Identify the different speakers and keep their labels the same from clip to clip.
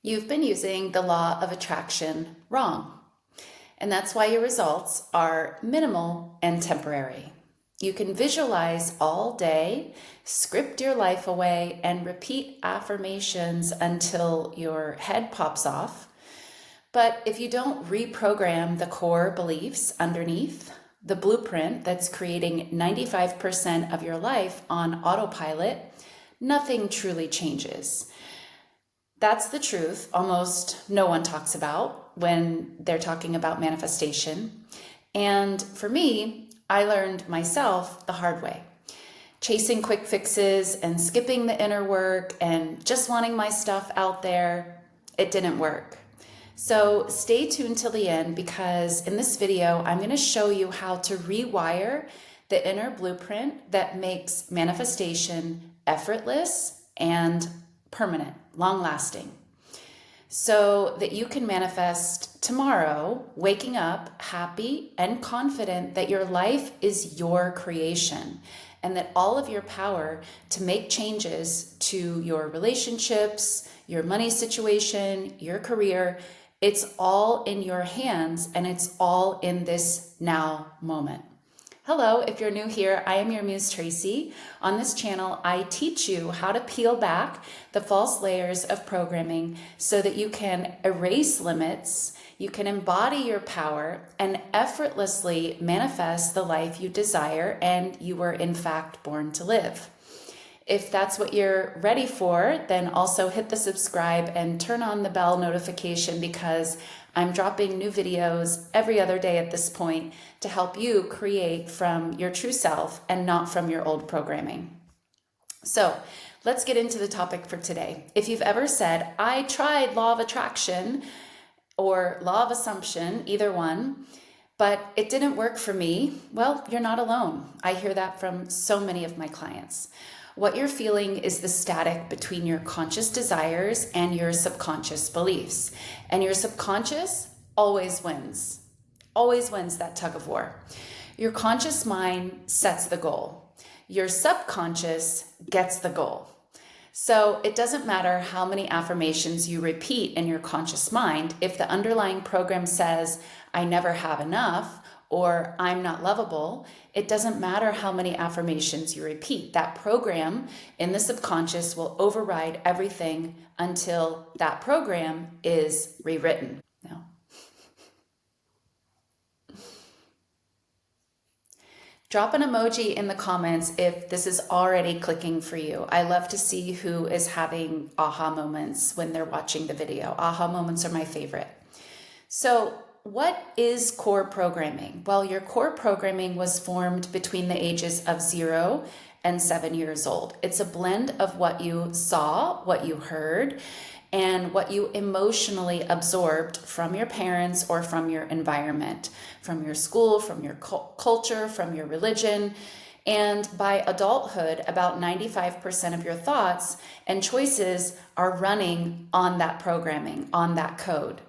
Speaker 1: You've been using the law of attraction wrong, and that's why your results are minimal and temporary. You can visualize all day, script your life away, and repeat affirmations until your head pops off. But if you don't reprogram the core beliefs underneath, the blueprint that's creating 95% of your life on autopilot, nothing truly changes. That's the truth almost no one talks about when they're talking about manifestation. And for me, I learned myself the hard way. Chasing quick fixes and skipping the inner work and just wanting my stuff out there, it didn't work. So stay tuned till the end, because in this video, I'm going to show you how to rewire the inner blueprint that makes manifestation effortless and permanent, long-lasting, so that you can manifest tomorrow, waking up happy and confident that your life is your creation and that all of your power to make changes to your relationships, your money situation, your career, it's all in your hands, and it's all in this now moment. Hello, if you're new here, I am your Muse Traci. On this channel, I teach you how to peel back the false layers of programming so that you can erase limits, you can embody your power, and effortlessly manifest the life you desire and you were in fact born to live. If that's what you're ready for, then also hit the subscribe and turn on the bell notification, because I'm dropping new videos every other day at this point to help you create from your true self and not from your old programming. So let's get into the topic for today. If you've ever said, I tried law of attraction or law of assumption, either one, but it didn't work for me, well, you're not alone. I hear that from so many of my clients. What you're feeling is the static between your conscious desires and your subconscious beliefs. And your subconscious always wins that tug of war. Your conscious mind sets the goal. Your subconscious gets the goal. So it doesn't matter how many affirmations you repeat in your conscious mind. If the underlying program says, I never have enough, or I'm not lovable, it doesn't matter how many affirmations you repeat. That program in the subconscious will override everything until that program is rewritten. No. Drop an emoji in the comments if this is already clicking for you. I love to see who is having aha moments when they're watching the video. Aha moments are my favorite. So, what is core programming? Well, your core programming was formed between the ages of 0 and 7 years old. It's a blend of what you saw, what you heard, and what you emotionally absorbed from your parents or from your environment, from your school, from your culture, from your religion. And by adulthood, about 95% of your thoughts and choices are running on that programming, on that code.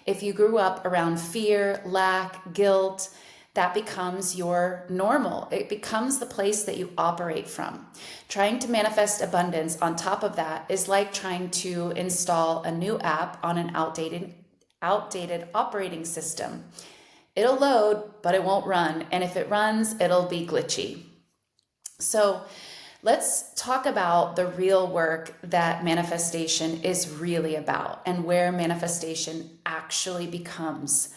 Speaker 1: If you grew up around fear, lack, guilt, that becomes your normal. It becomes the place that you operate from. Trying to manifest abundance on top of that is like trying to install a new app on an outdated operating system. It'll load, but it won't run. And if it runs, it'll be glitchy. So let's talk about the real work that manifestation is really about, and where manifestation actually becomes,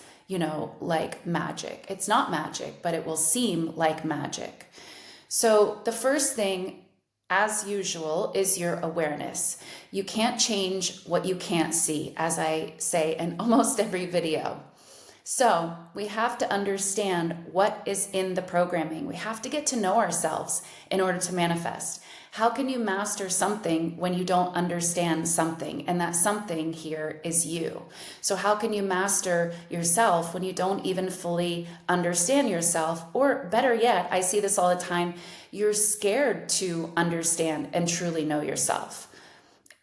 Speaker 1: like magic. It's not magic, but it will seem like magic. So the first thing, as usual, is your awareness. You can't change what you can't see, as I say in almost every video. So we have to understand what is in the programming. We have to get to know ourselves in order to manifest. How can you master something when you don't understand something? And that something here is you. So how can you master yourself when you don't even fully understand yourself? Or better yet, I see this all the time, you're scared to understand and truly know yourself.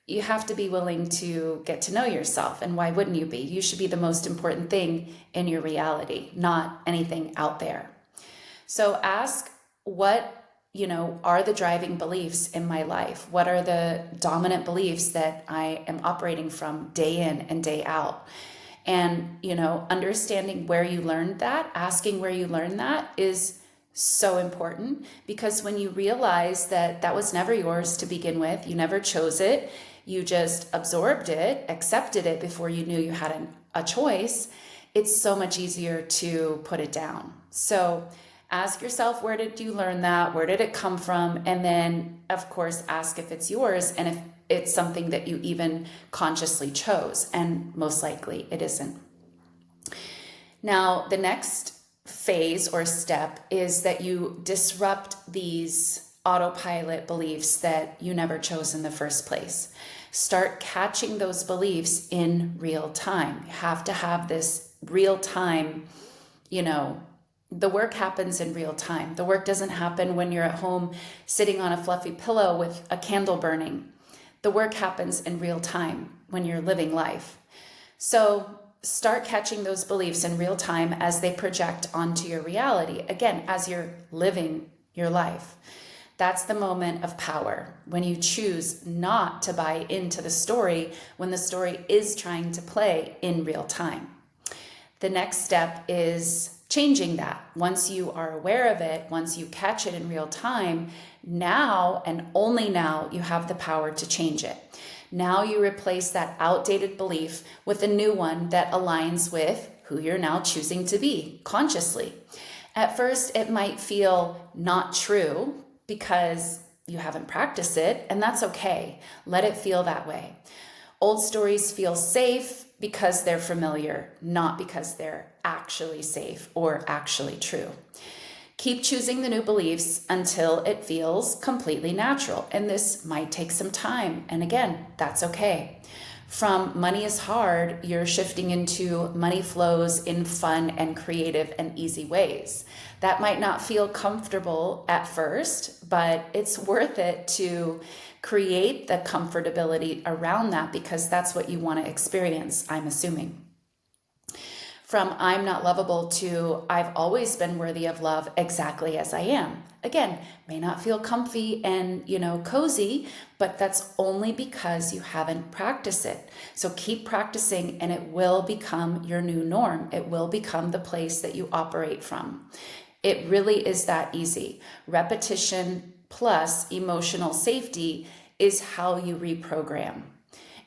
Speaker 1: You have to be willing to get to know yourself. And why wouldn't you be? You should be the most important thing in your reality, not anything out there. So ask what are the driving beliefs in my life? What are the dominant beliefs that I am operating from day in and day out? And, understanding where you learned that, asking where you learned that is so important, because when you realize that that was never yours to begin with, you never chose it, you just absorbed it, accepted it before you knew you had a choice, it's so much easier to put it down. So ask yourself, where did you learn that? Where did it come from? And then, of course, ask if it's yours and if it's something that you even consciously chose. And most likely it isn't. Now, the next phase or step is that you disrupt these autopilot beliefs that you never chose in the first place. Start catching those beliefs in real time. You have to have this real time, the work happens in real time. The work doesn't happen when you're at home sitting on a fluffy pillow with a candle burning. The work happens in real time when you're living life. So start catching those beliefs in real time as they project onto your reality. Again, as you're living your life. That's the moment of power, when you choose not to buy into the story when the story is trying to play in real time. The next step is changing that. Once you are aware of it, once you catch it in real time, now and only now you have the power to change it. Now you replace that outdated belief with a new one that aligns with who you're now choosing to be consciously. At first, it might feel not true because you haven't practiced it, and that's okay. Let it feel that way. Old stories feel safe because they're familiar, not because they're actually safe or actually true. Keep choosing the new beliefs until it feels completely natural. And this might take some time. And again, that's okay. From money is hard, you're shifting into money flows in fun and creative and easy ways. That might not feel comfortable at first, but it's worth it to create the comfortability around that, because that's what you want to experience, I'm assuming. From I'm not lovable to I've always been worthy of love exactly as I am. Again, may not feel comfy and, cozy, but that's only because you haven't practiced it. So keep practicing and it will become your new norm. It will become the place that you operate from. It really is that easy. Repetition plus emotional safety is how you reprogram.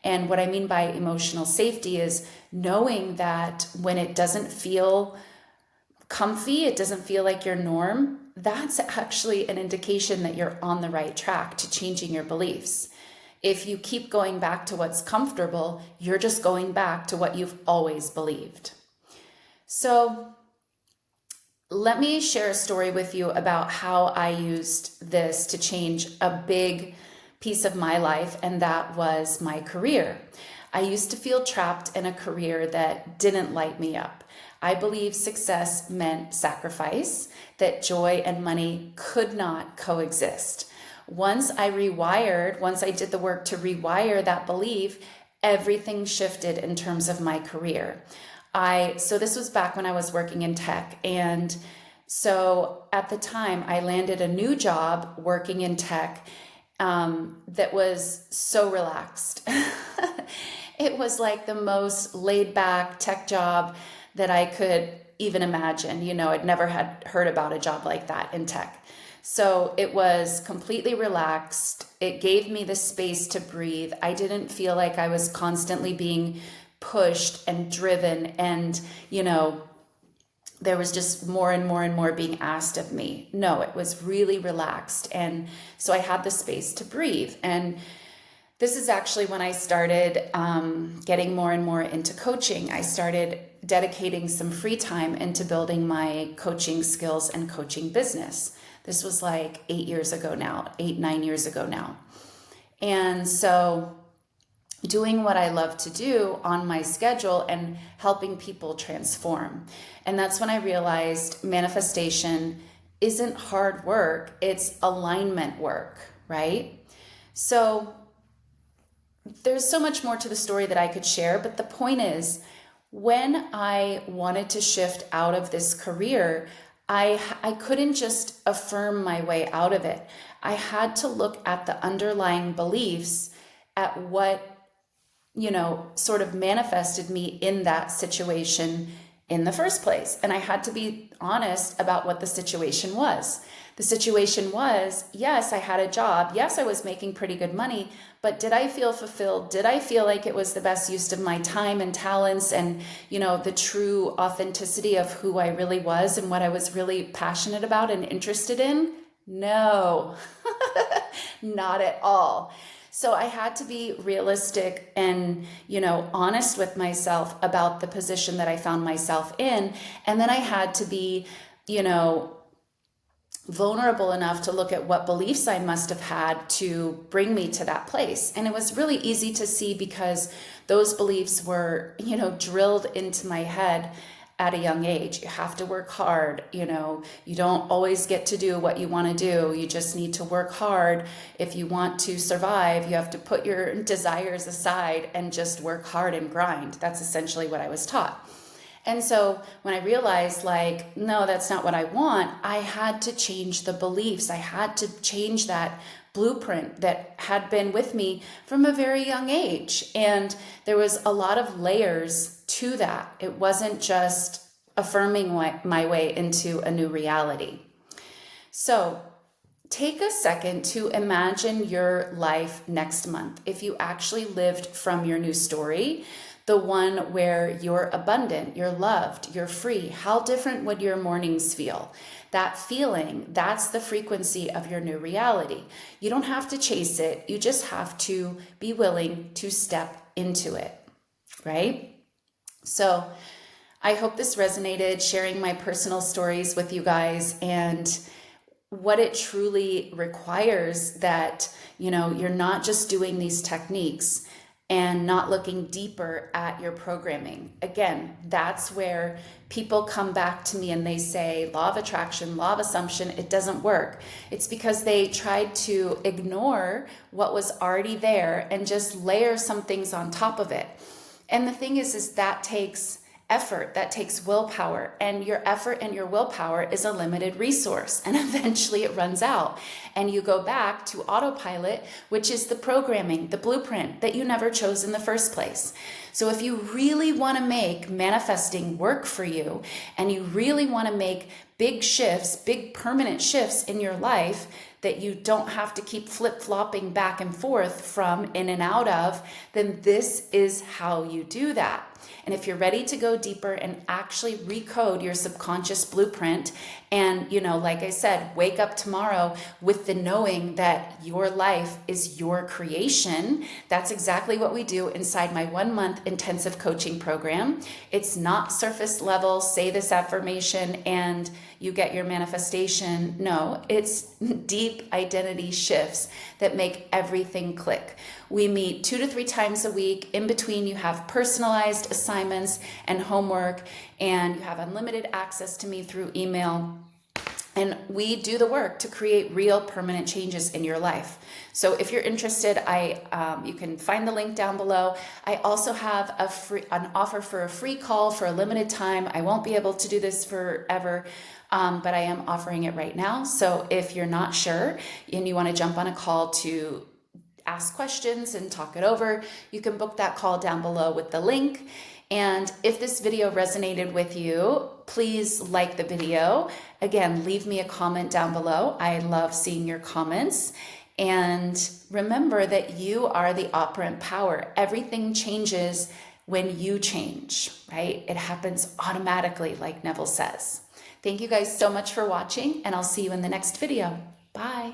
Speaker 1: And what I mean by emotional safety is knowing that when it doesn't feel comfy, it doesn't feel like your norm, that's actually an indication that you're on the right track to changing your beliefs. If you keep going back to what's comfortable, you're just going back to what you've always believed. So let me share a story with you about how I used this to change a big piece of my life, and that was my career. I used to feel trapped in a career that didn't light me up. I believed success meant sacrifice, that joy and money could not coexist. Once I did the work to rewire that belief, everything shifted in terms of my career. So this was back when I was working in tech. And so at the time I landed a new job working in tech that was so relaxed. It was like the most laid back tech job that I could even imagine. I'd never had heard about a job like that in tech. So it was completely relaxed. It gave me the space to breathe. I didn't feel like I was constantly being pushed and driven and, there was just more and more and more being asked of me. No, it was really relaxed. And so I had the space to breathe. And this is actually when I started getting more and more into coaching. I started dedicating some free time into building my coaching skills and coaching business. This was like 9 years ago now. And so doing what I love to do on my schedule and helping people transform. And that's when I realized manifestation isn't hard work, it's alignment work, right? So there's so much more to the story that I could share, but the point is, when I wanted to shift out of this career, I couldn't just affirm my way out of it. I had to look at the underlying beliefs, at what, sort of manifested me in that situation in the first place. And I had to be honest about what the situation was. The situation was, yes, I had a job. Yes, I was making pretty good money, but did I feel fulfilled? Did I feel like it was the best use of my time and talents and, the true authenticity of who I really was and what I was really passionate about and interested in? No, not at all. So I had to be realistic and, honest with myself about the position that I found myself in. And then I had to be, vulnerable enough to look at what beliefs I must have had to bring me to that place. And it was really easy to see because those beliefs were, drilled into my head at a young age. You have to work hard. You don't always get to do what you want to do. You just need to work hard. If you want to survive, you have to put your desires aside and just work hard and grind. That's essentially what I was taught. And so when I realized, no, that's not what I want, I had to change the beliefs. I had to change that blueprint that had been with me from a very young age. And there was a lot of layers to that. It wasn't just affirming my way into a new reality. So take a second to imagine your life next month. If you actually lived from your new story, the one where you're abundant, you're loved, you're free, how different would your mornings feel? That feeling, that's the frequency of your new reality. You don't have to chase it. You just have to be willing to step into it, right? So I hope this resonated, sharing my personal stories with you guys and what it truly requires, that, you're not just doing these techniques and not looking deeper at your programming. Again, that's where people come back to me and they say, law of attraction, law of assumption, it doesn't work. It's because they tried to ignore what was already there and just layer some things on top of it. And the thing is that takes effort, that takes willpower, and your effort and your willpower is a limited resource, and eventually it runs out and you go back to autopilot, which is the programming, the blueprint that you never chose in the first place. So if you really want to make manifesting work for you, and you really want to make big shifts, big permanent shifts in your life that you don't have to keep flip-flopping back and forth from, in and out of, then this is how you do that. And if you're ready to go deeper and actually recode your subconscious blueprint and, like I said, wake up tomorrow with the knowing that your life is your creation, that's exactly what we do inside my 1-month intensive coaching program. It's not surface level, say this affirmation and you get your manifestation. No, it's deep identity shifts that make everything click. We meet 2 to 3 times a week. In between, you have personalized assignments and homework, and you have unlimited access to me through email. And we do the work to create real permanent changes in your life. So if you're interested, you can find the link down below. I also have an offer for a free call for a limited time. I won't be able to do this forever, but I am offering it right now. So if you're not sure and you want to jump on a call to ask questions and talk it over, you can book that call down below with the link. And if this video resonated with you, please like the video. Again, leave me a comment down below. I love seeing your comments. And remember that you are the operant power. Everything changes when you change, right? It happens automatically, like Neville says. Thank you guys so much for watching, and I'll see you in the next video. Bye.